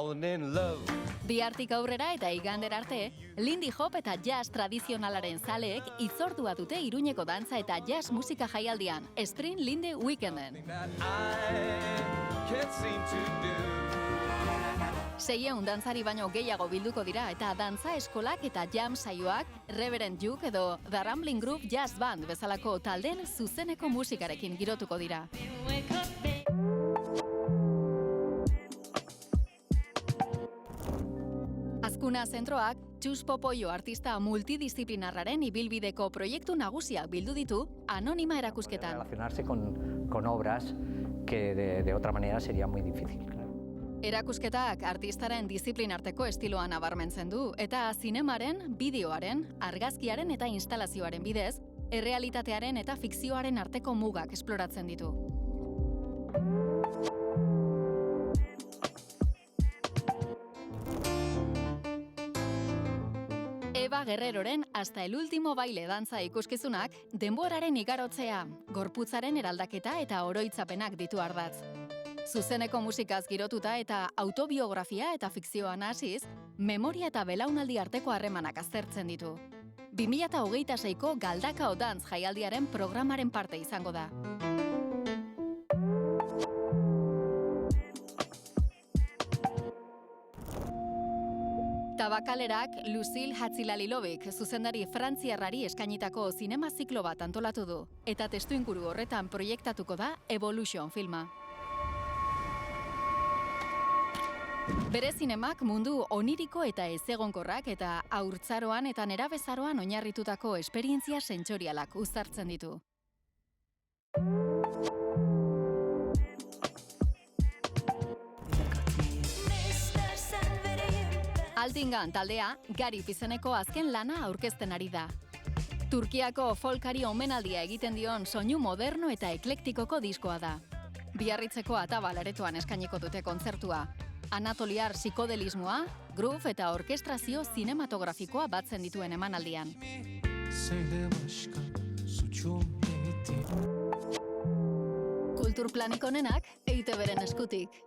falling in love. Bihartik aurrera eta igandera arte, Lindy Hop eta jazz tradizionalaren zaleek hitzordua dute Iruñeko dantza eta jazz musika jaialdian, Spring Lindy Weekenden. That I can't seem to do. 600 dantzari baino gehiago bilduko dira eta dantza eskolak eta jam saioak Reverend Duke edo The Rambling Group Jazz Band bezalako taldeen zuzeneko musikarekin girotuko dira. Azkuna zentroak Txus Popoio artista multidisciplinarraren ibilbideko proiektu nagusiak bildu ditu Anonima erakusketan. Relacionarse con obras que de otra manera sería muy difícil. Erakusketak artistaren diziplinarteko estiloa nabarmentzen du eta zinemaren, bideoaren, argazkiaren eta instalazioaren bidez, errealitatearen eta fikzioaren arteko mugak esploratzen ditu. Eva Guerreroren Hasta el último baile dantza ikuskizunak denboraren igarotzea, gorputzaren eraldaketa eta oroitzapenak ditu ardatz. Zuzeneko musikaz girotuta eta autobiografia eta fikzioan hasiz, memoria eta belaunaldi arteko harremanak aztertzen ditu. 2026ko Galdakao Dantz jaialdiaren programaren parte izango da. Tabakalerak Lucille Hatzilalilovic zuzendari frantziarrari eskainitako zinema ziklo bat antolatu du, eta testuinguru horretan proiektatuko da Evolution filma. Bere zinemak mundu oniriko eta ezegonkorrak eta haurtzaroan eta nerabezaroan oinarritutako esperientzia sentsorialak uztartzen ditu. Altingan taldea, Garip izeneko azken lana aurkezten ari da. Turkiako folkari omenaldia egiten dion soinu moderno eta eklektikoko diskoa da. Biarritzeko Atabal aretoan eskainiko dute kontzertua. Anatoliar psikodelismoa, groove eta orkestrazio zinematografikoa batzen dituen emanaldian. Kulturplanik onenak EITB-ren eskutik.